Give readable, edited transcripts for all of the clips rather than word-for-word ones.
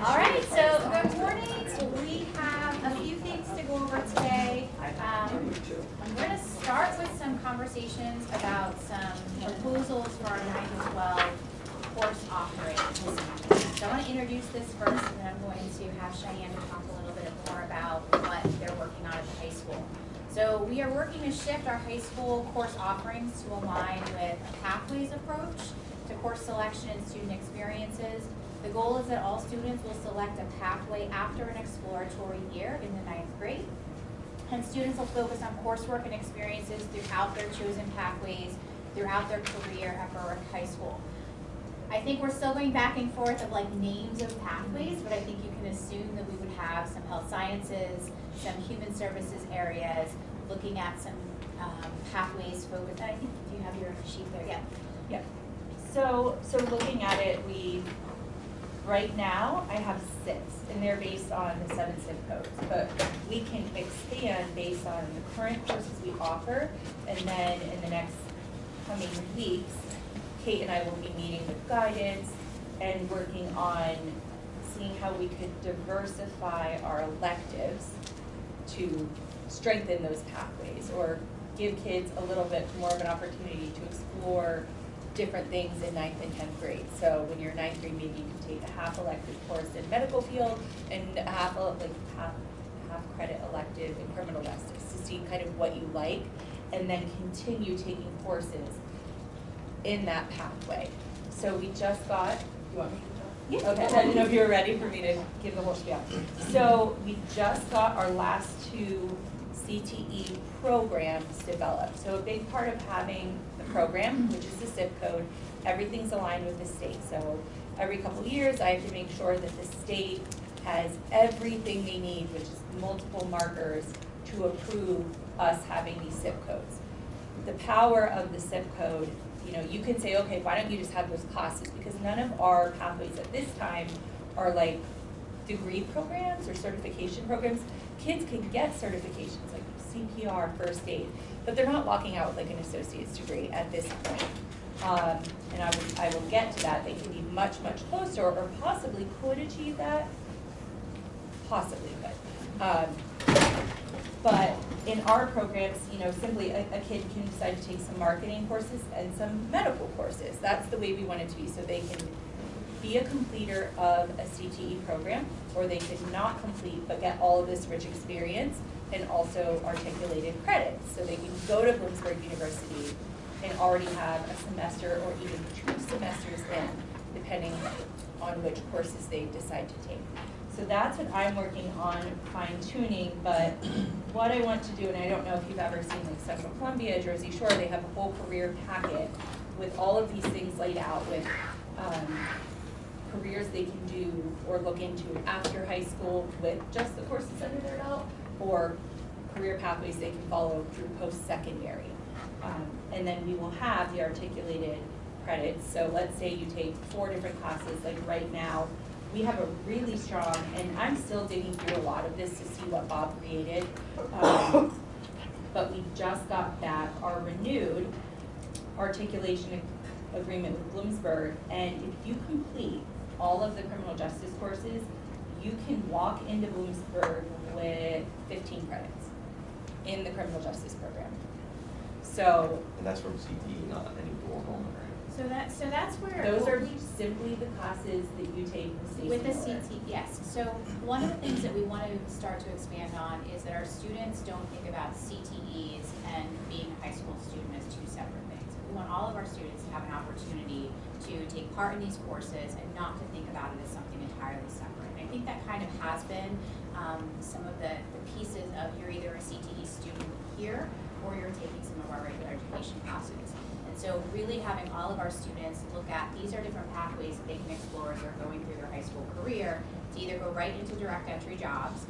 All right, so good morning. We have a few things to go over today. I'm going to start with some conversations about some proposals for our 9 to 12 course offerings. So I want to introduce this first, and then I'm going to have Cheyenne talk a little bit more about what they're working on at the high school. So we are working to shift our high school course offerings to align with a pathways approach to course selection and student experiences. The goal is that all students will select a pathway after an exploratory year in the 9th grade. And students will focus on coursework and experiences throughout their chosen pathways, throughout their career at Berwick High School. I think we're still going back and forth of like names of pathways, but I think you can assume that we would have some health sciences, some human services areas, looking at some pathways focused. And I think, do you have your sheet there? Yeah. Yeah. So looking at it, right now I have 6, and they're based on the 7 zip codes. But we can expand based on the current courses we offer, and then in the next coming weeks, Kate and I will be meeting with guidance and working on seeing how we could diversify our electives to strengthen those pathways or give kids a little bit more of an opportunity to explore different things in 9th and 10th grade. So when you're 9th grade, maybe you can take a half elective course in medical field and half credit elective in criminal justice to see kind of what you like, and then continue taking courses in that pathway. So we just got, you want me to go? Yeah. Okay, I didn't know if you were ready for me to give the whole spiel. So we just got our last 2 CTE programs developed. So a big part of having the program, which is the zip code, everything's aligned with the state. So every couple of years I have to make sure that the state has everything they need, which is multiple markers, to approve us having these zip codes. The power of the zip code, you know, you can say, okay, why don't you just have those classes? Because none of our pathways at this time are like degree programs or certification programs. Kids can get certifications like CPR, first aid, but they're not walking out with like an associate's degree at this point. And I will get to that. They can be much, much closer, or possibly could achieve that. Possibly could. But in our programs, you know, simply a kid can decide to take some marketing courses and some medical courses. That's the way we want it to be, so they can be a completer of a CTE program, or they could not complete but get all of this rich experience and also articulated credits. So they can go to Bloomsburg University and already have a semester or even 2 semesters in, depending on which courses they decide to take. So that's what I'm working on fine-tuning, but what I want to do, and I don't know if you've ever seen like Central Columbia, Jersey Shore, they have a whole career packet with all of these things laid out with careers they can do or look into after high school with just the courses under their belt, or career pathways they can follow through post-secondary. And then we will have the articulated credits. So let's say you take 4 different classes, like right now, we have a really strong, and I'm still digging through a lot of this to see what Bob created, but we just got back our renewed articulation agreement with Bloomsburg, and if you complete all of the criminal justice courses, you can walk into Bloomsburg with 15 credits in the criminal justice program. So, and that's from CTE, not any dual enrollment, right? So that's where those are simply the classes that you take with the CTE. Yes. So one of the things that we want to start to expand on is that our students don't think about CTEs and being a high school student as 2 separate things. We want all of our students to have an opportunity to take part in these courses and not to think about it as something entirely separate. And I think that kind of has been some of the pieces of you're either a CTE student here or you're taking some of our regular education classes. And so really having all of our students look at these are different pathways that they can explore as they're going through their high school career to either go right into direct entry jobs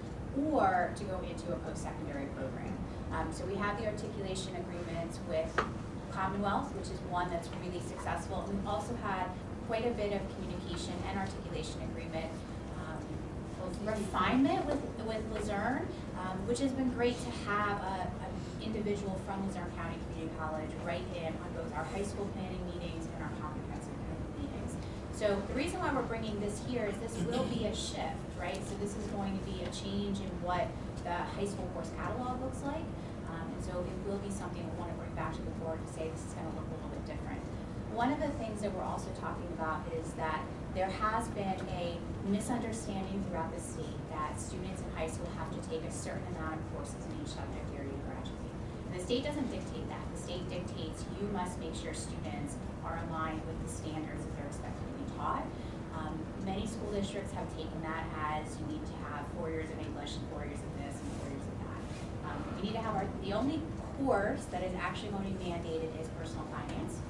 or to go into a post-secondary program. So we have the articulation agreements with Commonwealth, which is one that's really successful. And we've also had quite a bit of communication and articulation agreement refinement with Luzerne, which has been great to have an individual from Luzerne County Community College write in on both our high school planning meetings and our comprehensive planning meetings. So the reason why we're bringing this here is this will be a shift, right? So this is going to be a change in what the high school course catalog looks like. And so it will be something we want to bring back to the board to say this is going to look a little bit different. One of the things that we're also talking about is that there has been a misunderstanding throughout the state that students in high school have to take a certain amount of courses in each subject area to graduate. And the state doesn't dictate that. The state dictates you must make sure students are aligned with the standards that they're expected to be taught. Many school districts have taken that as you need to have 4 years of English and 4 years of this and 4 years of that. We need to have the only course that is actually going to be mandated is personal finance.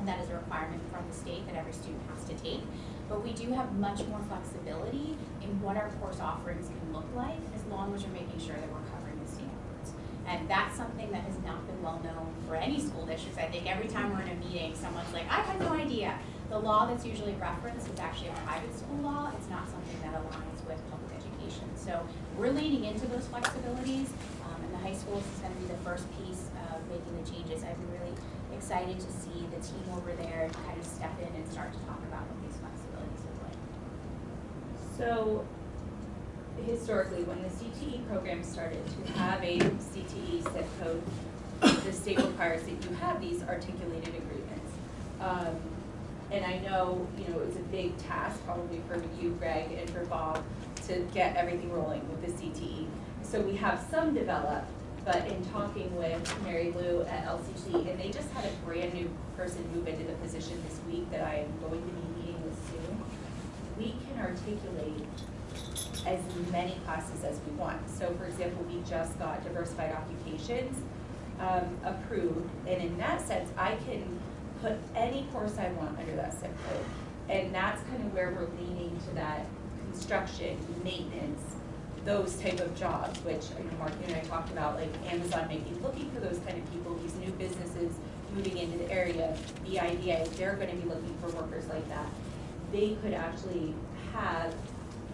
That is a requirement from the state that every student has to take. But we do have much more flexibility in what our course offerings can look like as long as you're making sure that we're covering the standards. And that's something that has not been well known for any school districts. I think every time we're in a meeting, someone's like, I had no idea. The law that's usually referenced is actually a private school law. It's not something that aligns with public education. So we're leaning into those flexibilities, and the high schools is going to be the first piece of making the changes. I'd be really excited to see the team over there kind of step in and start to talk about what these flexibilities look like. So historically, when the CTE program started, to have a CTE zip code, the state requires that you have these articulated agreements. And I know, you know, it was a big task probably for you, Greg, and for Bob to get everything rolling with the CTE. So we have some developed, but in talking with Mary Lou at LCC, and they just had a brand new person move into the position this week that I am going to be meeting with soon, we can articulate as many classes as we want. So for example, we just got diversified occupations approved, and in that sense, I can put any course I want under that zip code. And that's kind of where we're leaning to that construction, maintenance, those type of jobs, which I know Mark and I talked about, like Amazon maybe looking for those kind of people, these new businesses moving into the area, BIDA, they're going to be looking for workers like that. They could actually have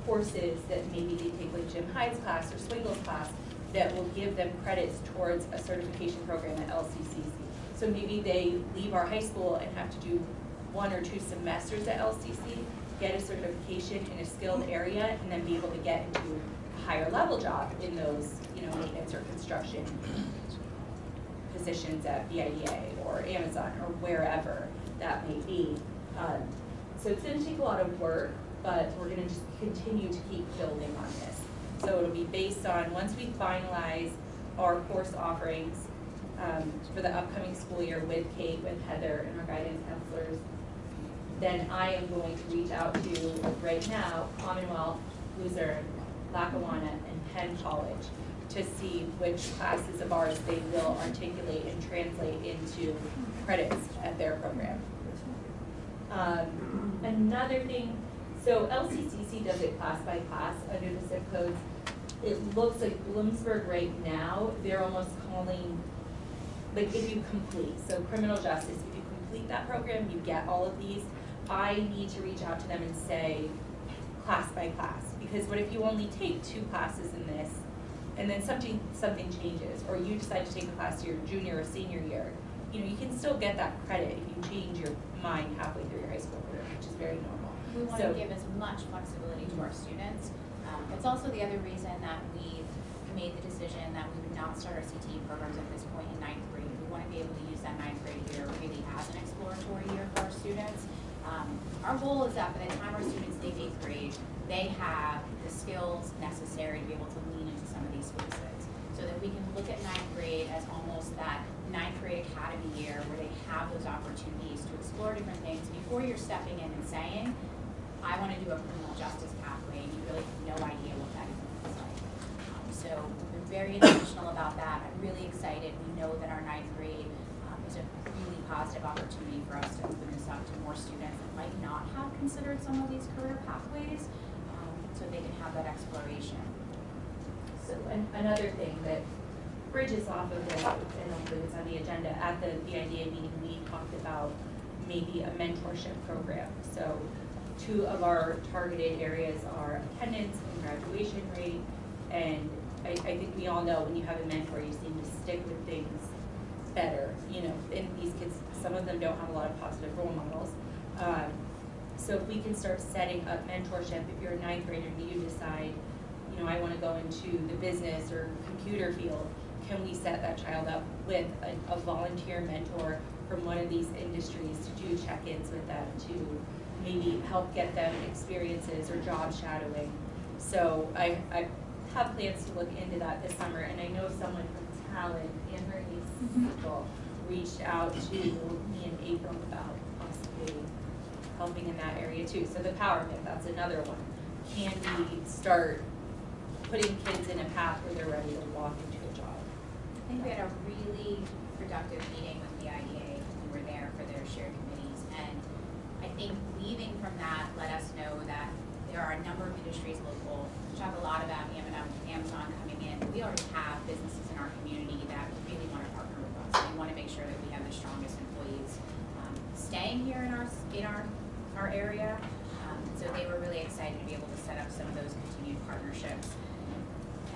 courses that maybe they take like Jim Hyde's class or Swingle's class that will give them credits towards a certification program at LCCC. So maybe they leave our high school and have to do 1 or 2 semesters at LCC, get a certification in a skilled area, and then be able to get into a higher level job in those, you know, maintenance or construction positions at BIDA or Amazon or wherever that may be. So it's going to take a lot of work, but we're going to just continue to keep building on this. So it'll be based on, once we finalize our course offerings for the upcoming school year with Kate, with Heather, and our guidance counselors, then I am going to reach out to, right now, Commonwealth, Luzerne, Lackawanna, and Penn College to see which classes of ours they will articulate and translate into credits at their program. Another thing, so LCCC does it class by class under the zip codes. It looks like Bloomsburg right now, they're almost calling, like if you complete, so criminal justice, if you complete that program, you get all of these. I need to reach out to them and say class by class, because what if you only take 2 classes in this and then something changes, or you decide to take a class your junior or senior year, you know, you can still get that credit if you change your mind halfway through your high school career, which is very normal. We want to give as much flexibility to our students. It's also the other reason that we've made the decision that we would not start our CTE programs at this point in 9th grade. We want to be able to use that 9th grade year really as an exploratory year for our students. Our goal is that by the time our students leave 8th grade, they have the skills necessary to be able to lean into some of these spaces, so that we can look at 9th grade as almost that 9th grade academy year where they have those opportunities to explore different things before you're stepping in and saying, I want to do a criminal justice pathway, and you really have no idea what that even looks like. So we've been very intentional about that. I'm really excited. We know that our 9th grade is a really positive opportunity for us to open this up to more students that might not have considered some of these career pathways, so they can have that exploration. So another thing that bridges off of this, and hopefully it's on the agenda, at the BIDA meeting, we talked about maybe a mentorship program. So 2 of our targeted areas are attendance and graduation rate, and I think we all know when you have a mentor, you seem to stick with things better, you know, and these kids, some of them don't have a lot of positive role models. So if we can start setting up mentorship, if you're a ninth grader and you decide, you know, I wanna go into the business or computer field, can we set that child up with a volunteer mentor from one of these industries to do check-ins with them, to maybe help get them experiences or job shadowing. So I have plans to look into that this summer, and I know someone from Talent, Anne-Marie Sickle, reached out to me in April about possibly helping in that area too. So the empowerment, that's another one. Can we start putting kids in a path where they're ready to walk into a job? I think we had a really productive meeting with the IDA. We were there for their shared committees, and I think leaving from that let us know that there are a number of industries local. We talk a lot about Amazon coming in. We already have businesses in our community that really want to partner with us. We want to make sure that we have the strongest employees staying here in our area. So they were really excited to be able to set up some of those continued partnerships.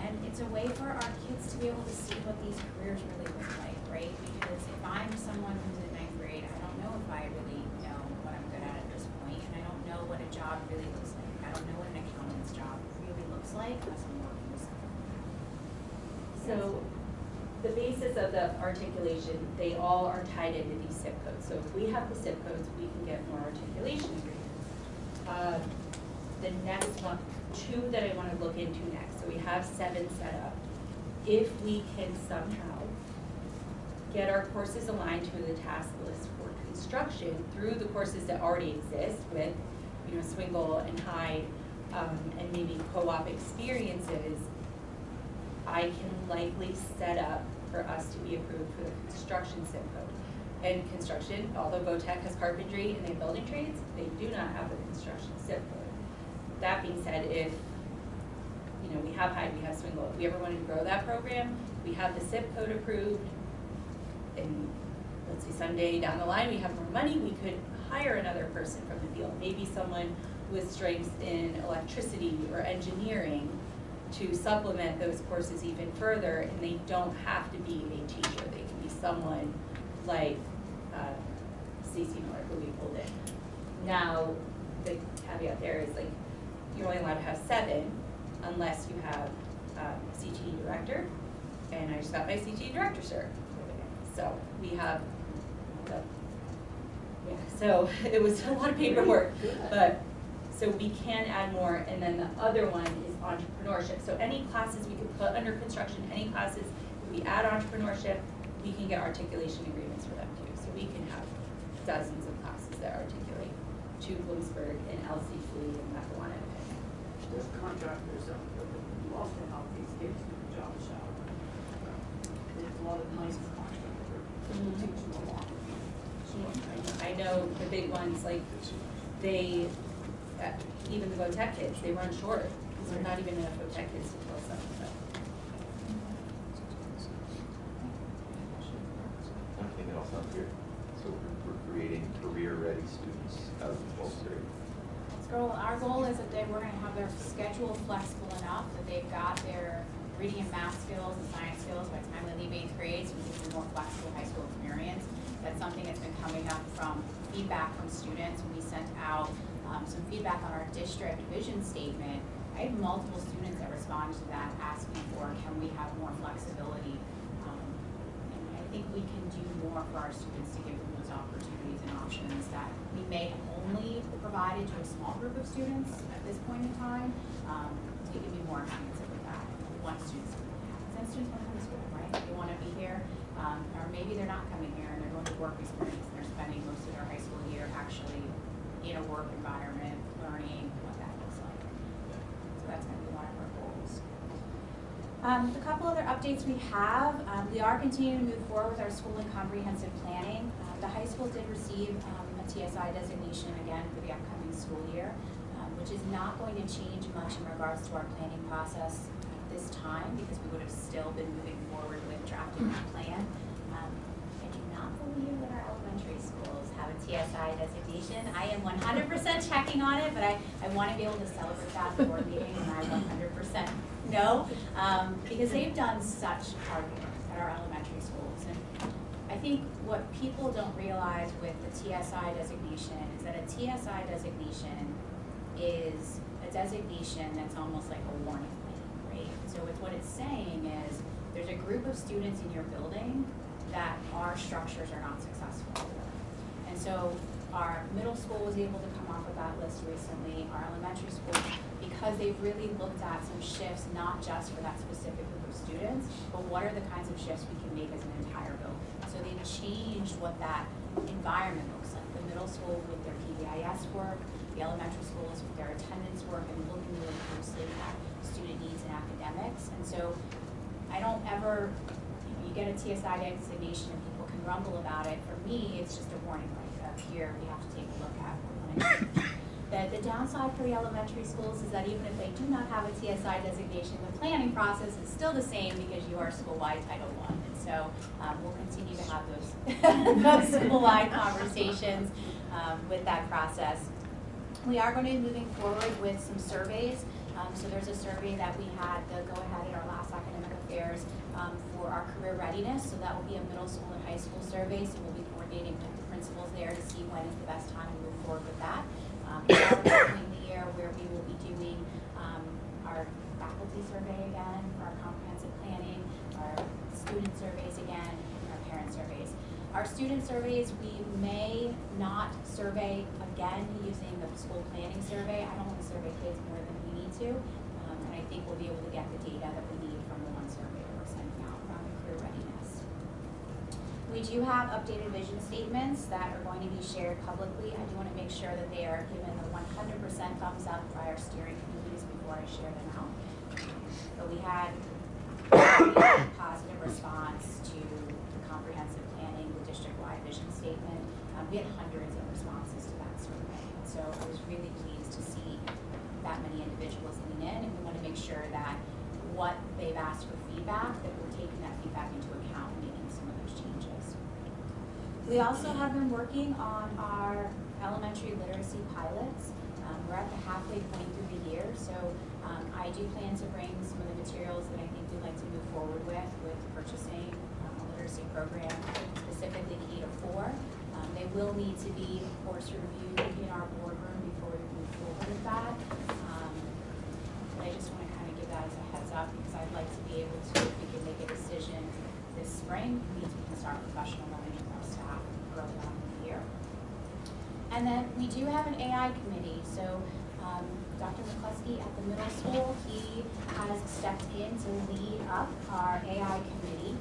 And it's a way for our kids to be able to see what these careers really look like, right? Because if I'm someone who's in ninth grade, I don't know if I really know what I'm good at this point, and I don't know what a job really looks like. I don't know what an accountant's job really looks like unless I'm working with someone. So the basis of the articulation, they all are tied into these zip codes. So if we have the zip codes, we can get more articulation agreements. The next one, two that I want to look into next. So we have 7 set up. If we can somehow get our courses aligned to the task list for construction through the courses that already exist with, you know, Swingle and Hyde, and maybe co-op experiences, I can likely set up for us to be approved for the construction zip code. And construction, although VOTEC has carpentry and they have building trades, they do not have the construction zip code. That being said, if, you know, we have Hyde, we have Swingle, if we ever wanted to grow that program, we have the zip code approved, and let's say someday down the line we have more money, we could hire another person from the field, maybe someone with strengths in electricity or engineering to supplement those courses even further, and they don't have to be a teacher, they can be someone like Stacey Miller, who we pulled in. Now, the caveat there is like, you're only allowed to have 7 unless you have CTE director, and I just got my CTE director cert. So we have, so it was a lot of paperwork, but so we can add more, and then the other one is entrepreneurship. So any classes we could put under construction, any classes, if we add entrepreneurship, we can get articulation agreements for them too. So we can have dozens of classes that articulate to Bloomsburg and LC Fleet and Lackawanna. There's contractors that you also help these kids do the job shadow. There's a lot of nice contractors who teach them a lot. I know the big ones, like they, even the VOTEC kids, they run short. Because there's not even enough VOTEC kids to fill some. Anything else up here? So we're creating career-ready students out of the 12th grade. Our goal is that we're going to have their schedule flexible enough that they've got their reading and math skills and science skills by the time they leave 8th grade, so we give them more flexible high school experience. That's something that's been coming up from feedback from students. When we sent out some feedback on our district vision statement, I had multiple students that responded to that asking for, can we have more flexibility? And I think we can do more for our students to give them those opportunities and options that we may have only provided to a small group of students at this point in time. We can be more expansive with that. We want students to have. Some students want to come to school, right? They want to be here, or maybe they're not coming here and they're going to work experience and they're spending most of their high school year actually in a work environment, learning what that looks like. So that's going to be one of our goals. A couple other updates we have. We are continuing to move forward with our school and comprehensive planning. The high school did receive a TSI designation again for the upcoming school year, which is not going to change much in regards to our planning process at this time because we would have still been moving forward with drafting that plan. I do not believe that our elementary schools have a TSI designation. I am 100% checking on it, but I want to be able to celebrate that before meeting, and I 100% know because they've done such hard work at our elementary schools. And I think what people don't realize with the TSI designation is that a TSI designation is a designation that's almost like a warning light, right? So what it's saying is there's a group of students in your building that our structures are not successful. And so our middle school was able to come off of that list recently, our elementary school, because they've really looked at some shifts, not just for that specific group of students, but what are the kinds of shifts we can make as an entire building. So they've changed what that environment looks like. The middle school with their PBIS work, the elementary schools with their attendance work, and looking really closely at student needs and academics. And so I don't ever, you get a TSI designation and people can rumble about it. For me, it's just a warning light. Here we have to take a look at. The downside for the elementary schools is that even if they do not have a TSI designation, the planning process is still the same because you are school-wide Title I. And so we'll continue to have those, those school-wide conversations with that process. We are going to be moving forward with some surveys. So there's a survey that we had the go-ahead in our last academic affairs for our career readiness. So that will be a middle school and high school survey. So we'll be coordinating with the principals there to see when is the best time to move forward with that. We are entering the year where we will be doing our faculty survey again, our comprehensive planning, our student surveys again, and our parent surveys. Our student surveys, we may not survey again using the school planning survey. I don't want to survey kids more than we need to, and I think we'll be able to get the data that we need from the one survey that we're sending out around the career readiness. We do have updated vision statements that are going to be shared publicly. I do want to make sure that they are given the 100% thumbs up by our steering committees before I share them out. But we had a positive response to the comprehensive planning, the district-wide vision statement. We had hundreds of responses to that survey. So I was really pleased to see that many individuals lean in, and we want to make sure that what they've asked for feedback, that we're taking that feedback into account and making some of those changes. We also have been working on our elementary literacy pilots. We're at the halfway point through the year, so I do plan to bring some of the materials that I think we'd like to move forward with purchasing a literacy program, specifically K-4. They will need to be, of course, reviewed in our boardroom before we move forward with that. But I just want to kind of give that as a heads up because I'd like to be able to, if we can make a decision this spring, means we can start professional learning with our staff early on in the year. And then we do have an AI committee. So Dr. McCluskey at the middle school, he has stepped in to lead up our AI committee.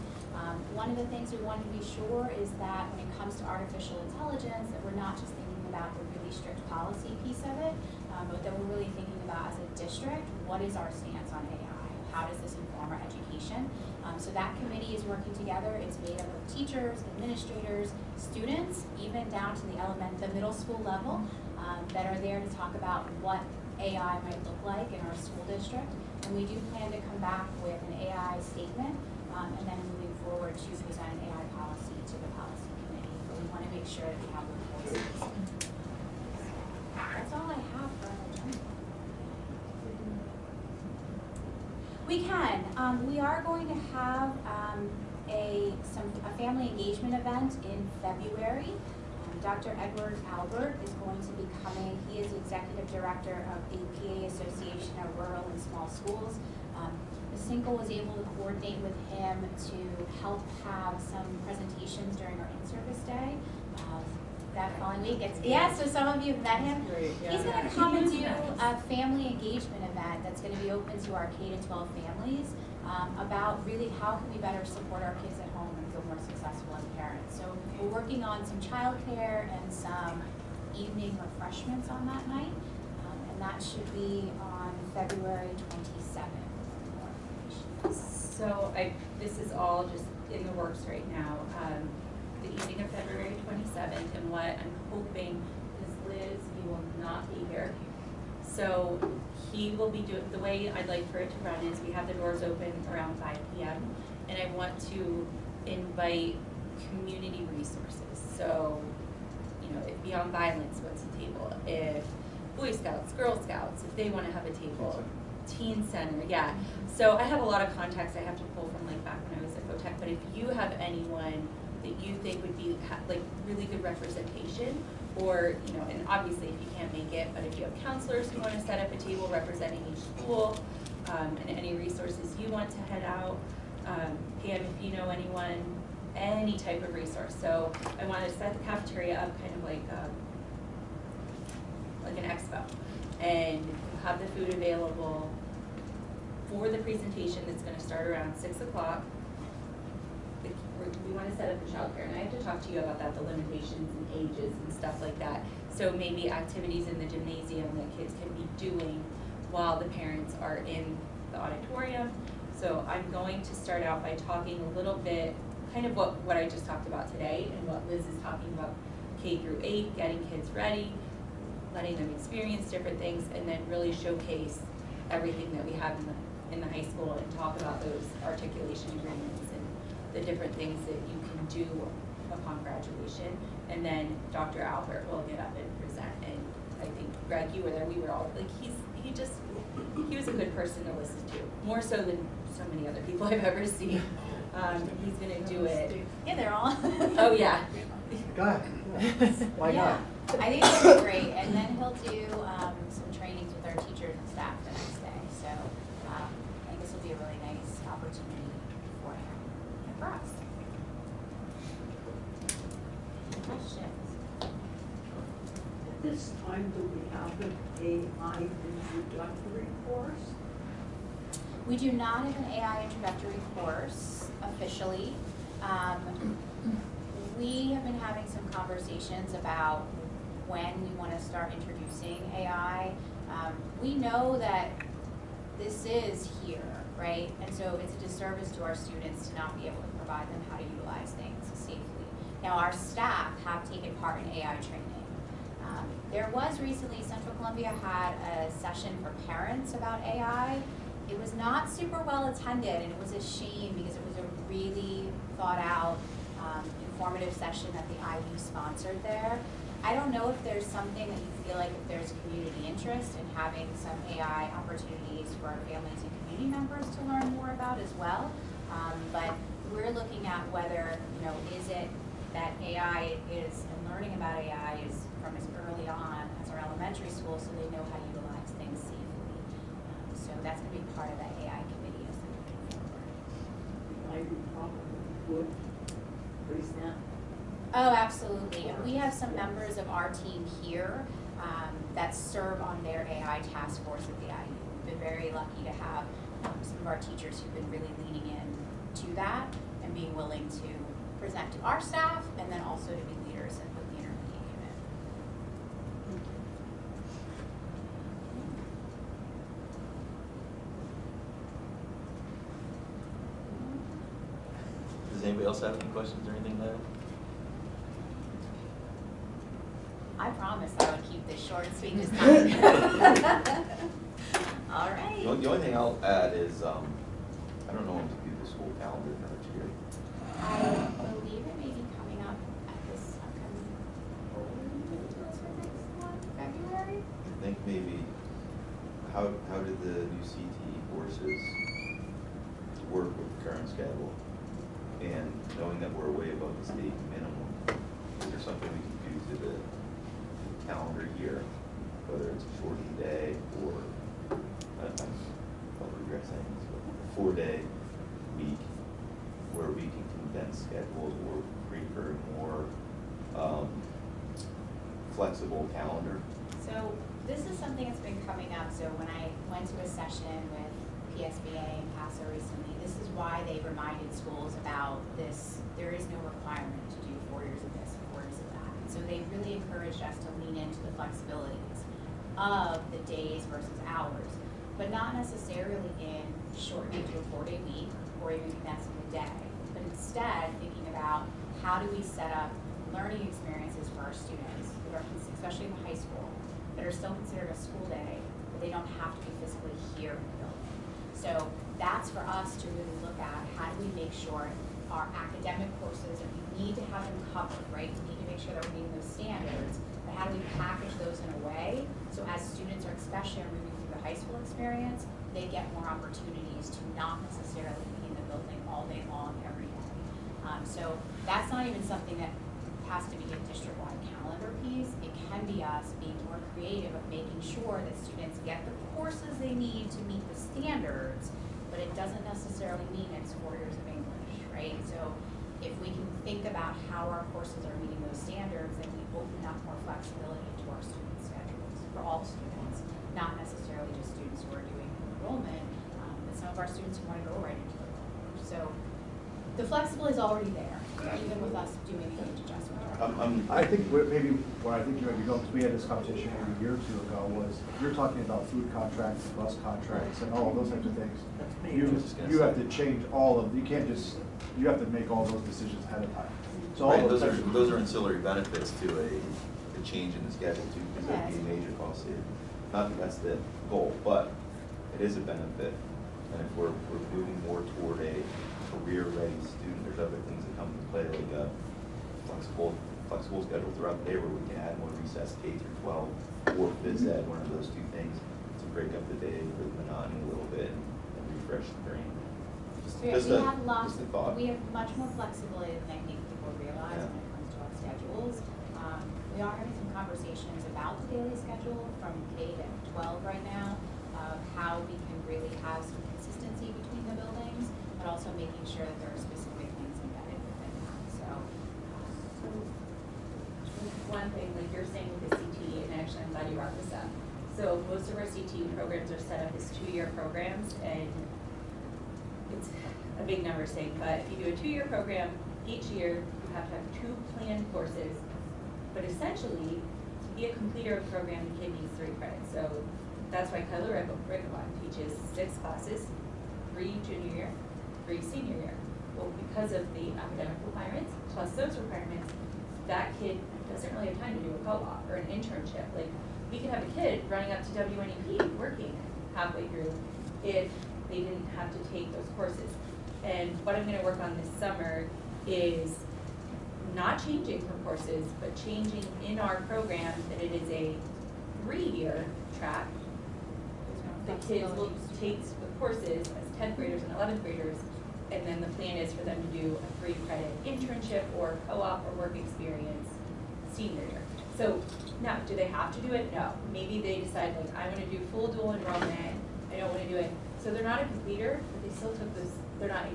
One of the things we want to be sure is that when it comes to artificial intelligence, that we're not just thinking about the really strict policy piece of it, but that we're really thinking about as a district, what is our stance on AI? How does this inform our education? So that committee is working together. It's made up of teachers, administrators, students, even down to the middle school level, that are there to talk about what AI might look like in our school district. And we do plan to come back with an AI statement, and then moving forward to present an AI policy to the policy committee. But we want to make sure that we have the voices. That's all I have for our agenda. We can. We are going to have a family engagement event in February. Dr. Edward Albert is going to be coming. He is Executive Director of the PA Association of Rural and Small Schools. Cinco was able to coordinate with him to help have some presentations during our in-service day. That following week, so some of you have met him. He's going to come and do a family engagement event that's going to be open to our K-12 families about really how can we better support our kids at home and feel more successful as parents. So we're working on some childcare and some evening refreshments on that night, and that should be on February 27th. So this is all just in the works right now. The evening of February 27th, and what I'm hoping is Liz, he will not be here. So he will be doing, the way I'd like for it to run is we have the doors open around 5 p.m. and I want to invite community resources. So, if Beyond Violence wants a table, if Boy Scouts, Girl Scouts, if they want to have a table, Teen Center, yeah. So I have a lot of contacts I have to pull from back when I was at Votech, but if you have anyone that you think would be like really good representation, or, you know, and obviously if you can't make it, but if you have counselors who want to set up a table representing each school, and any resources you want to head out, Pam, if you know anyone, any type of resource. So I want to set the cafeteria up kind of like an expo, and have the food available for the presentation that's going to start around 6 o'clock. We want to set up the childcare, and I have to talk to you about that, the limitations and ages and stuff like that. So maybe activities in the gymnasium that kids can be doing while the parents are in the auditorium. So I'm going to start out by talking a little bit, kind of what I just talked about today, and what Liz is talking about, K through 8, getting kids ready, letting them experience different things, and then really showcase everything that we have in the high school, and talk about those articulation agreements and the different things that you can do upon graduation. And then Dr. Albert will get up and present. And I think, Greg, you were there, we were all, like, he was a good person to listen to, more so than so many other people I've ever seen. He's gonna do it. Yeah, they're all. Oh, yeah. Go ahead. Why Yeah, not? I think it'll be great, and then he'll do some trainings with our teachers and staff the next day, so I think this will be a really nice opportunity for him and for us. Questions? At this time, do we have an AI introductory course? We do not have an AI introductory course officially. We have been having some conversations about when we want to start introducing AI. We know that this is here, right? And so it's a disservice to our students to not be able to provide them how to utilize things safely. Now, our staff have taken part in AI training. There was recently, Central Columbia had a session for parents about AI. It was not super well attended, and it was a shame because it was a really thought out, informative session that the IU sponsored there. I don't know if there's something that you feel like if there's community interest in having some AI opportunities for our families and community members to learn more about as well. But we're looking at whether, you know, is it that AI is, and learning about AI is from as early on as our elementary school, so they know how to utilize things safely. So that's going to be part of that AI committee as they're moving forward. I would probably would present. Oh, absolutely. And we have some members of our team here that serve on their AI task force at the IU. We've been very lucky to have some of our teachers who've been really leaning in to that and being willing to present to our staff, and then also to be leaders with the intermediate unit. Does anybody else have any questions or anything there? I promised I would keep this short and sweet this time. All right. The only thing I'll add is, I don't know when to do the school calendar next year. I believe it may be coming up at this upcoming next one, February. I think maybe, how did the new CTE courses work with the current schedule? And knowing that we're way above the state minimum, is there something we can do to the calendar year, whether it's a shortened day or, I'll regret saying this, but a 4-day week where we can condense schedules or create a more flexible calendar? So this is something that's been coming up. So when I went to a session with PSBA and CASA recently, this is why they reminded schools about this. There is no requirement to do 4 years of this and 4 years of that. And so they really encouraged us to lean into the flexibilities of the days versus hours, but not necessarily in shortening to a 4-day week or even condensing the day, but instead thinking about how do we set up learning experiences for our students, especially in the high school, that are still considered a school day, but they don't have to be physically here in the building. So that's for us to really look at, how do we make sure our academic courses, and we need to have them covered, right? We need to make sure that we're meeting those standards, but how do we package those in a way so as students are especially are moving through the high school experience, they get more opportunities to not necessarily be in the building all day long every day. So that's not even something that has to be a district-wide calendar piece. It can be us being more creative of making sure that students get the courses they need to meet the standards, but it doesn't necessarily mean it's 4 years of English, right? So if we can think about how our courses are meeting those standards, then we open up more flexibility into our student schedules for all students, not necessarily just students who are doing enrollment, but some of our students who want to go right into the enrollment. So the flexibility is already there, even with us doing the age adjustment. I think maybe where I think you might be going, because we had this conversation maybe a year or two ago, was you're talking about food contracts and bus contracts and all of those types of things. You have to change all of, you can't just, you have to make all those decisions ahead of time. So all Right, those those are ancillary benefits to a change in the schedule too, because that'd be a major cost saving. Not that that's the goal, but it is a benefit. And if we're moving more toward a career-ready student, there's other things that come into play, like a flexible schedule throughout the day where we can add more recess K through 12 or phys ed, one of those two things, to break up the day for the monotony a little bit and refresh the brain. Just We a- have lots, just a thought. we have much more flexibility than I think people realize Yeah. when it comes to our schedules. We are having some conversations about the daily schedule from K to 12 right now, of how we can really have some consistency between the buildings, but also making sure that there are specific things embedded within that, so. So, one thing, like you're saying with the CTE, and actually I'm glad you brought this up. So most of our CTE programs are set up as 2-year programs, and it's a big number saying, but if you do a 2-year program, each year you have to have 2 planned courses, but essentially, to be a completer of the program, the kid needs 3 credits. So that's why Kyler Rickabon teaches 6 classes, 3 junior year, 3 senior year. Well, because of the academic requirements, plus those requirements, that kid doesn't really have time to do a co-op or an internship. Like, we could have a kid running up to WNEP working halfway through if they didn't have to take those courses. And what I'm gonna work on this summer is not changing for courses, but changing in our program that it is a 3-year track. The kids will take the courses as 10th graders and 11th graders, and then the plan is for them to do a 3-credit internship or co-op or work experience senior year. So now, do they have to do it? No. Maybe they decide, like, I want to do full dual enrollment, I don't want to do it. So they're not a completer, but they still took this, they're not a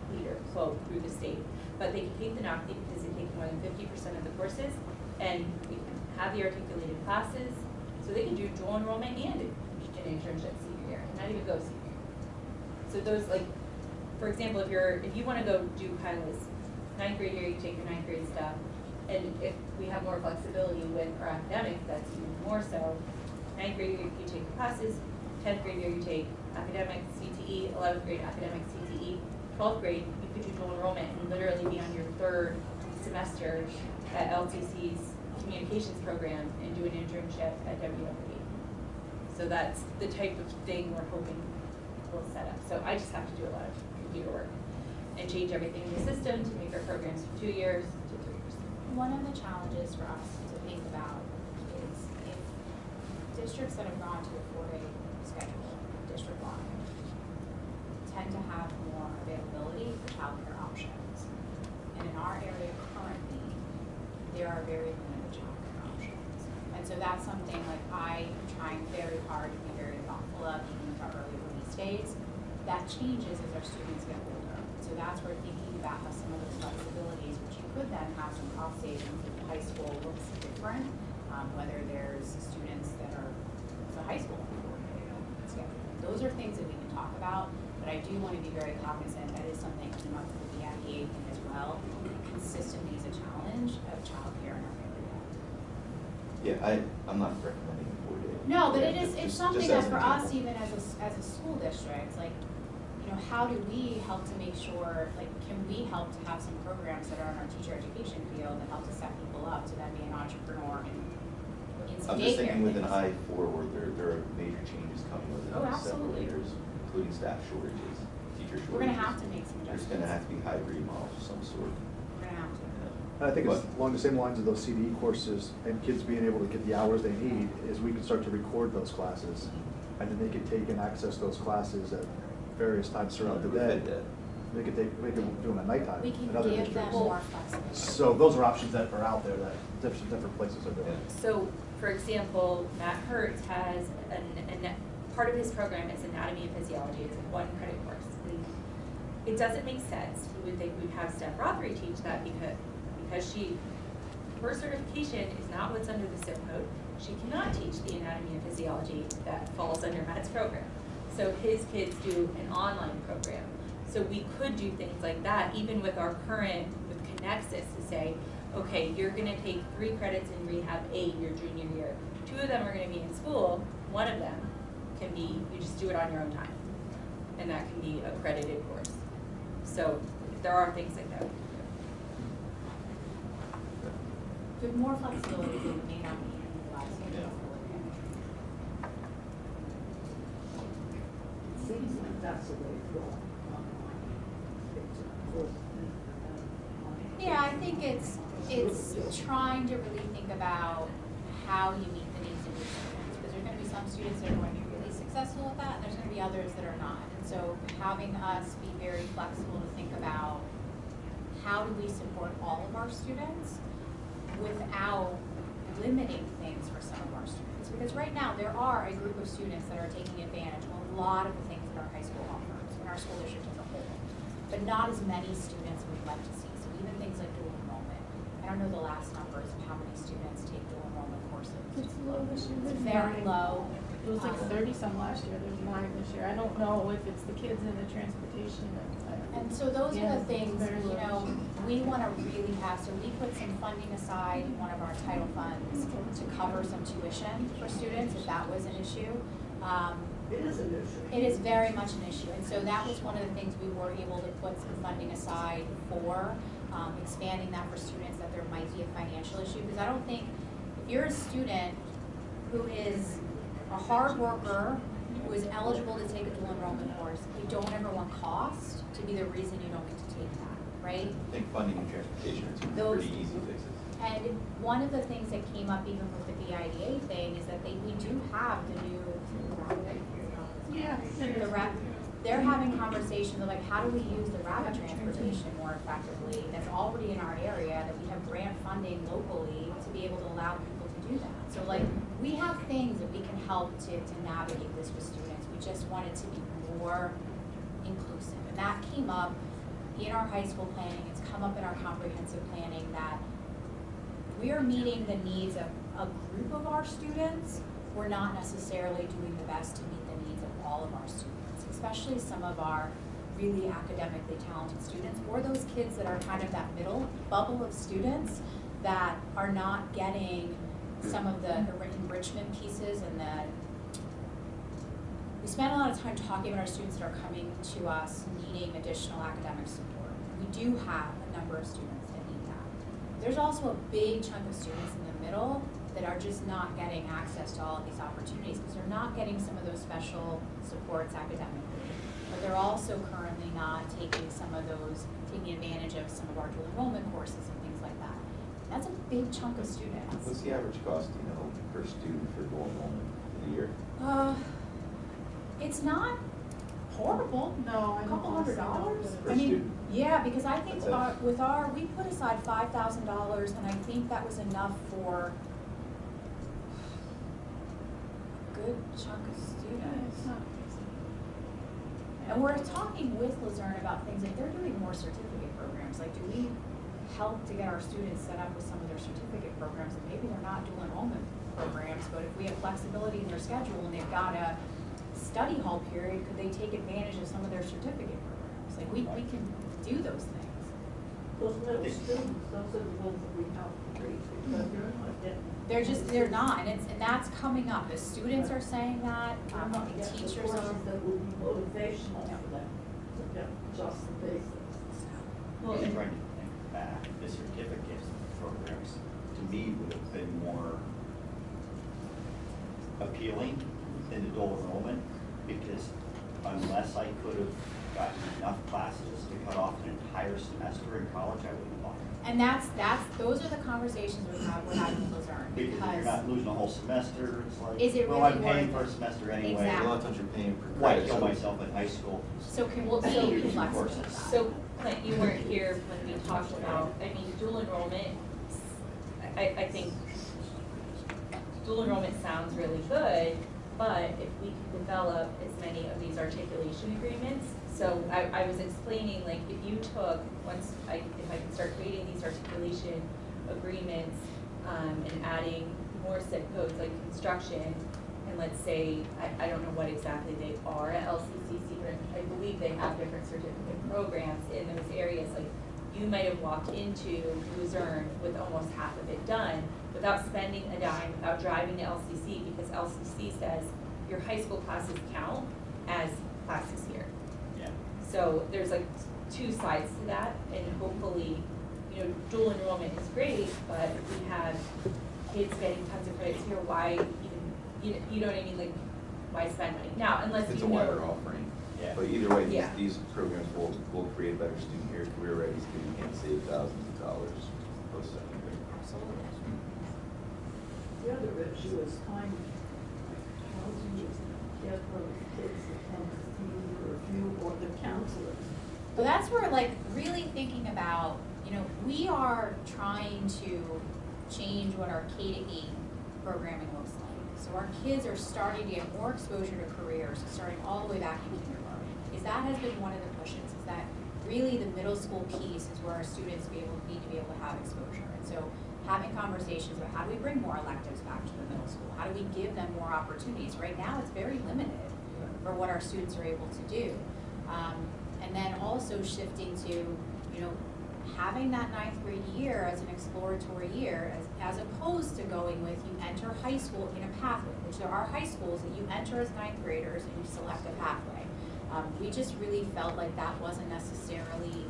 completer, quote, through the state. But they can take the NOCTI because they take more than 50% of the courses, and we can have the articulated classes, so they can do dual enrollment and an internship senior year, and not even go senior year. So those, like, for example, if you want to go do Kyla's 9th grade year, you take your 9th grade stuff, and if we have more flexibility with our academics, that's even more so. 9th grade year, you take classes, 10th grade year, you take academic CTE, 11th grade academic CTE, 12th grade, you could do dual enrollment and literally be on your 3rd semester at LTC's communications program and do an internship at WWE. So that's the type of thing we're hoping we'll set up. So I just have to do a lot of computer work and change everything in the system to make our programs from 2 years to 3 years. One of the challenges for us to think about is if districts that have gone to a 4-day schedule, district-wide, tend to have more availability for childcare options. And in our area currently, there are very limited childcare options. And so that's something like I am trying very hard to be very thoughtful of, even with our early release days. That changes as our students get older. So that's where thinking about how some of those flexibilities, which you could then have some cost savings if the high school looks different, whether there's students that are the high school schedule. Those are things that we can talk about, but I do want to be very cognizant that is something that came up with the IEA thing as well. Consistently is a challenge of childcare in our area. Yeah, I'm not recommending a 4-day. No, but Yeah, it's just something as that an for us, example. even as a school district, like, you know, how do we help to make sure, like, can we help to have some programs that are in our teacher education field that help to set people up to then be an entrepreneur and in some I'm just daycare thinking with an things. eye forward, there are major changes coming within Oh, the next several absolutely. years, including staff shortages, teacher shortages. We're gonna have to make some There's adjustments. gonna have to be hybrid models of some sort. We're gonna have to. Yeah. And I think it's But- along the same lines of those CDE courses and kids being able to get the hours they need, is we can start to record those classes. And then they can take and access those classes at various times throughout the day. They could do them at nighttime. We can in other give them districts. more flexibility. So those are options that are out there that different places are doing. So, for example, Matt Hertz has part of his program is anatomy and physiology. It's a 1 credit course. And it doesn't make sense. He would think we'd have Steph Rothery teach that because her certification is not what's under the SIP code. She cannot teach the anatomy and physiology that falls under Matt's program. So his kids do an online program. So we could do things like that, even with our current, with Connexus, to say, okay, you're gonna take 3 credits in Rehab 8 your junior year. 2 of them are gonna be in school, 1 of them can be, you just do it on your own time. And that can be a credited course. So there are things like that. With more flexibility, it may not be utilized. Yeah. It seems like that's the way to go. Yeah, I think it's trying to really think about how you meet the needs of your students, because there's gonna be some students that are going to be really successful with that, and there's gonna be others that are not. And so having us be very flexible to think about how do we support all of our students without limiting things for some of our students. Because right now, there are a group of students that are taking advantage of a lot of the things that our high school offers, and our school district as a whole, but not as many students we'd like to see. So even things like dual enrollment. I don't know the last numbers of how many students take dual enrollment courses. It's low this year. It's very low. It was like 30-some last year, there's 9 this year. I don't know if it's the kids and the transportation. And so those are Yeah, the things, very you low. know, we want to really have, so we put some funding aside in one of our title funds to cover some tuition for students, if that was an issue. It is an issue. It is very much an issue, and so that was one of the things we were able to put some funding aside for, expanding that for students that there might be a financial issue, because I don't think, if you're a student who is a hard worker, who is eligible to take a dual enrollment course, you don't ever want cost to be the reason you don't get to take that, right? I think funding and transportation are 2 Those- pretty easy fixes. And one of the things that came up even with the BIDA thing is that we do have the new, Yeah. the rapid, they're having conversations of like, how do we use the rapid transportation more effectively that's already in our area, that we have grant funding locally to be able to allow people to do that. So like, we have things that we can help to navigate this with students. We just want it to be more inclusive. And that came up in our high school planning, it's come up in our comprehensive planning, that we are meeting the needs of a group of our students. We're not necessarily doing the best to meet the needs of all of our students, especially some of our really academically talented students, or those kids that are kind of that middle bubble of students that are not getting some of the enrichment pieces and we spend a lot of time talking about our students that are coming to us needing additional academic support. We do have a number of students that need that. There's also a big chunk of students in the middle that are just not getting access to all of these opportunities because they're not getting some of those special supports academically. But they're also currently not taking taking advantage of some of our dual enrollment courses and things like that. That's a big chunk of students. What's the average cost, do you know, per student for dual enrollment in a year? It's not horrible. No, I A don't couple honestly $100. know what Per I mean, student? yeah, because I think That's it. we put aside $5,000 and I think that was enough for a good chunk of Yeah, students. it's not crazy. And we're talking with Luzerne about things, if they're doing more certificate programs, like do we help to get our students set up with some of their certificate programs? And maybe they're not dual enrollment programs, but if we have flexibility in their schedule and they've got a study hall period, could they take advantage of some of their certificate programs? Like we can do those things. Those middle students, those are the ones that we have to treat because they're not getting. They're not, and that's coming up. The students are saying that, They're not the getting the teachers courses are. that would be motivational for them to get just the basics. Well, and trying to think back, the certificates programs, to me, would have been more appealing than the dual enrollment, because unless I could have gotten enough classes to cut off an entire semester in college, I wouldn't have bought it. And those are the conversations we're having with Luzerne, Because if you're because not losing a whole semester, it's like, Is it well, really I'm paying worth for a it? semester anyway. Exactly. A lot of times you're paying for Why credit. kill so- myself in high school? so can we So- be Two flexible courses. with that? So, Clint, you weren't here when we talked about, I mean, dual enrollment, I think dual enrollment sounds really good, but if we can develop as many of these articulation agreements, so I was explaining, like, if you took, if I can start creating these articulation agreements, and adding more zip codes like construction, and let's say, I don't know what exactly they are at LCCC, but I believe they have different certificate programs in those areas, like, you might have walked into Luzerne with almost half of it done without spending a dime, without driving to LCC, because LCC says your high school classes count as classes here. Yeah. So there's like two sides to that, and hopefully, you know, dual enrollment is great, but if we have kids getting tons of credits here, why even, you know what I mean, like, why spend money? Now, unless It's you a wider know. offering. Yeah. But either way, Yeah. these programs will create a better student here, career-ready student can save thousands of dollars post-secondary. Absolutely. The other issue is timing. How do you get those kids to come to see the review or the counselors? But that's where, like, really thinking about, you know, we are trying to change what our K-8 programming looks like. So our kids are starting to get more exposure to careers, starting all the way back in kindergarten. Because that has been one of the pushes, is that really the middle school piece is where our students need to be able to have exposure. And so having conversations about how do we bring more electives back to the middle school? How do we give them more opportunities? Right now, it's very limited for what our students are able to do. And then also shifting to, you know, having that ninth grade year as an exploratory year, as opposed to going with you enter high school in a pathway, which there are high schools that you enter as ninth graders and you select a pathway. We just really felt like that wasn't necessarily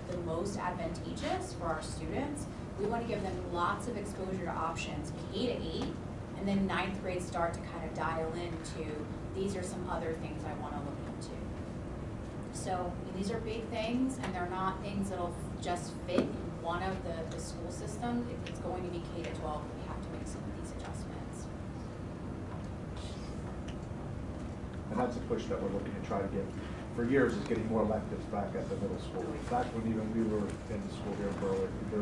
the most advantageous for our students. We want to give them lots of exposure to options, K-8, and then ninth grade start to kind of dial into, these are some other things I want to look into. So, I mean, these are big things, and they're not things that'll just fit in one of the school systems. If it's going to be K-12, we have to make some of these adjustments. And that's a push that we're looking to try to get, for years, is getting more electives back at the middle school. Back when even we were in school here in Berwick, there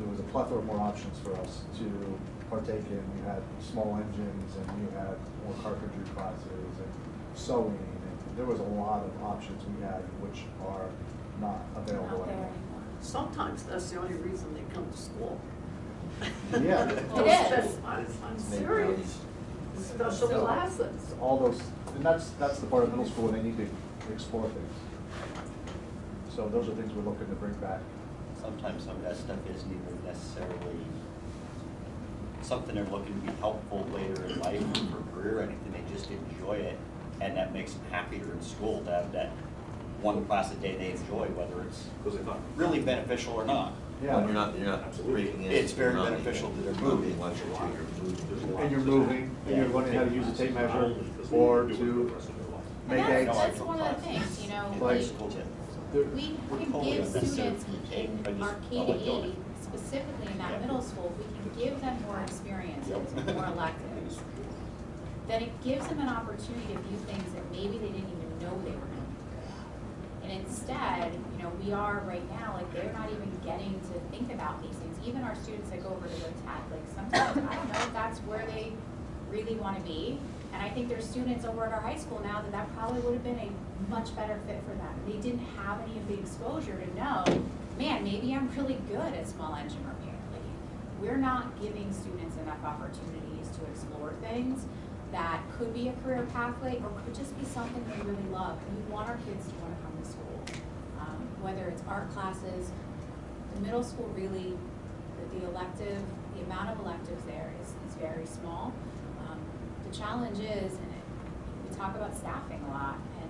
was a plethora of more options for us to partake in. You had small engines, and you had more carpentry classes, and sewing, and there was a lot of options we had which are not available Not there anymore. anymore. Sometimes that's the only reason they come to school. Yeah. It is. I'm serious. Special So- classes. All those, and that's the part of middle school when they need to explore things. So those are things we're looking to bring back. Sometimes some of that stuff isn't even necessarily something they're looking to be helpful later in life or for career or anything, they just enjoy it, and that makes them happier in school to have that one class a day they enjoy, whether it's really beneficial or not. Yeah. When you're not breaking in. It's very you're not beneficial to their moving movement. lecture too, you're moving. And you're moving, and you're learning how to use a tape measure, or to make And eggs. that's one of the things, you know, Like- we We're can totally give unnecessary students to take, I in just- our I like doing K-8, it. specifically in that Yeah. middle school, we can give them more experiences, Yep. more electives. Then it gives them an opportunity to view things that maybe they didn't even know they were going to be good at. And instead, you know, we are right now, like, they're not even getting to think about these things. Even our students that go over to the tech, like, sometimes, I don't know if that's where they really want to be. And I think there's students over at our high school now that probably would have been a much better fit for them. They didn't have any of the exposure to know, man, maybe I'm really good at small engine repair. Like, we're not giving students enough opportunities to explore things that could be a career pathway or could just be something they really love. And we want our kids to want to come to school. Whether it's art classes, the middle school really, the amount of electives there is very small. The challenge is, and we talk about staffing a lot, and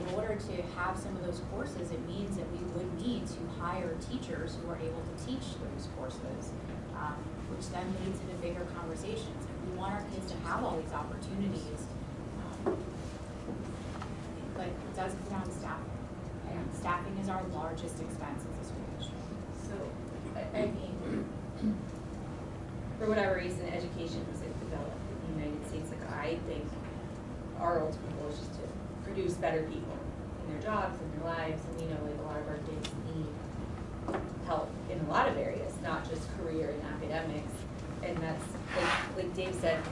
in order to have some of those courses, it means that we would need to hire teachers who are able to teach those courses, which then leads into bigger conversations. And we want our kids to have all these opportunities, but it does come down to staffing. And staffing is our largest expense as a school district. So I mean, for whatever reason, education was developed in the United States. Like, I think our ultimate goal is just to produce better people in their jobs, in their lives, and we know like a lot of our kids need help in a lot of areas, not just career and academics. And that's, like Dave said,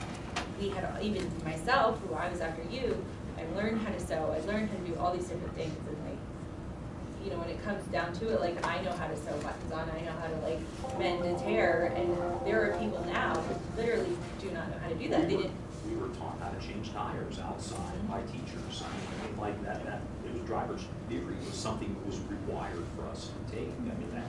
we had, even myself, who I was after you, I learned how to sew, I learned how to do all these different things, and like, you know, when it comes down to it, like, I know how to sew buttons on, I know how to like mend and tear, and there are people now who literally do not know how to do that. They didn't. We were taught how to change tires outside by teachers. I mean, like that, it was driver's theory was something that was required for us to take. I mean, that,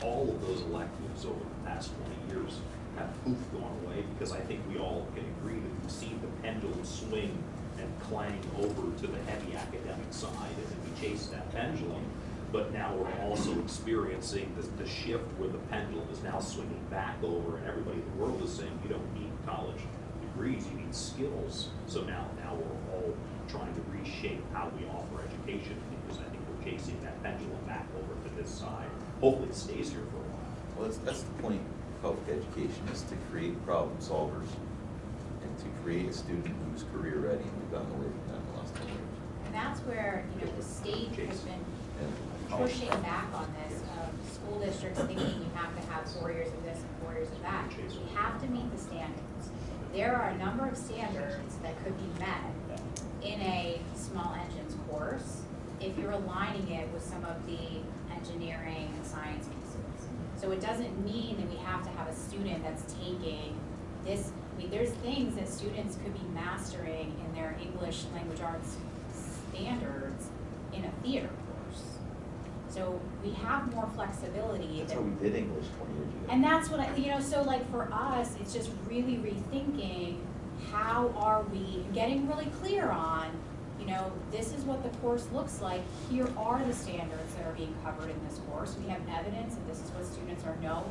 all of those electives over the past 20 years have poof gone away, because I think we all can agree that we've seen the pendulum swing and clang over to the heavy academic side, and then we chase that pendulum. But now we're also experiencing the shift where the pendulum is now swinging back over, and everybody in the world is saying you don't need college degrees, you need skills. So now we're all trying to reshape how we offer education, because I think we're chasing that pendulum back over to this side. Hopefully it stays here for a while. Well, that's the point of public education, is to create problem solvers and to create a student who's career ready, and we've gotten away from that in the last 10 years. And that's where, you know, the state has been pushing back on this, school districts thinking you have to have 4 years of this and 4 years of that. We have to meet the standards. There are a number of standards that could be met in a small engines course if you're aligning it with some of the engineering and science pieces. So it doesn't mean that we have to have a student that's taking this. I mean, there's things that students could be mastering in their English language arts standards in a theater course. So we have more flexibility. That's how we did English 20 years ago. And that's what I, you know, so like for us, it's just really rethinking how are we getting really clear on, you know, this is what the course looks like. Here are the standards that are being covered in this course. We have evidence that this is what students can know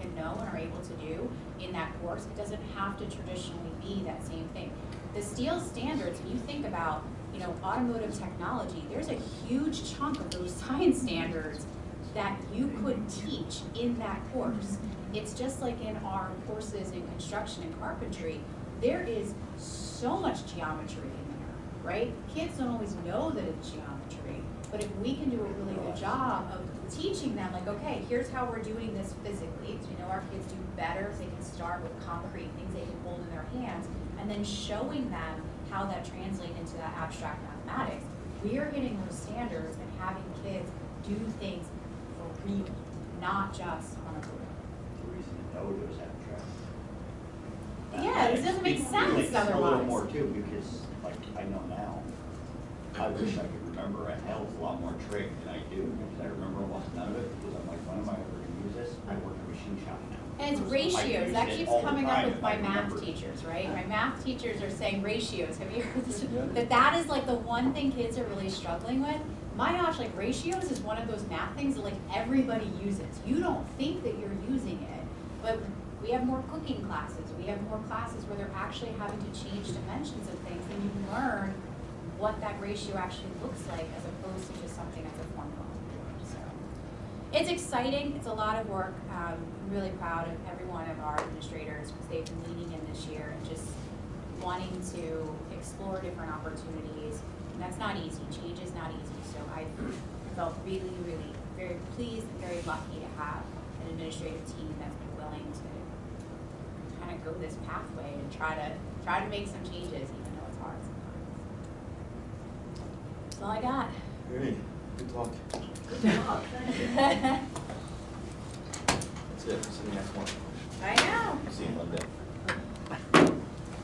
and are able to do in that course. It doesn't have to traditionally be that same thing. The STEEL standards, when you think about, you know, automotive technology, there's a huge chunk of those science standards that you could teach in that course. It's just like in our courses in construction and carpentry, there is so much geometry in there, right? Kids don't always know that it's geometry, but if we can do a really good job of teaching them, like, okay, here's how we're doing this physically. So, you know, our kids do better if they can start with concrete things they can hold in their hands, and then showing them how that translates into that abstract mathematics. We are getting those standards and having kids do things for real, not just on a board. The reason to know it was abstract. Yeah, this doesn't make sense A little otherwise. more too, because like I know now, I wish I could remember a hell of a lot more trig than I do, because I remember almost none of it, because I'm like, when am I ever gonna use this? I work in a machine shop now. And it's I ratios, use that it keeps all the coming up time with if my I math remember. teachers, right? My math teachers are saying ratios, have you heard this? That is like the one thing kids are really struggling with. My gosh, like ratios is one of those math things that like everybody uses. You don't think that you're using it, but we have more cooking classes, we have more classes where they're actually having to change dimensions of things, and you learn what that ratio actually looks like as opposed to just something as a formula. So it's exciting, it's a lot of work. I'm really proud of every one of our administrators because they've been leaning in this year and just wanting to explore different opportunities. And that's not easy, change is not easy. So I felt really, really very pleased and very lucky to have an administrative team that's been willing to kind of go this pathway and try to make some changes, even though it's hard sometimes. That's all I got. Great, good talk. Good job, thank you. That's it, see you next month. I know. See you Monday.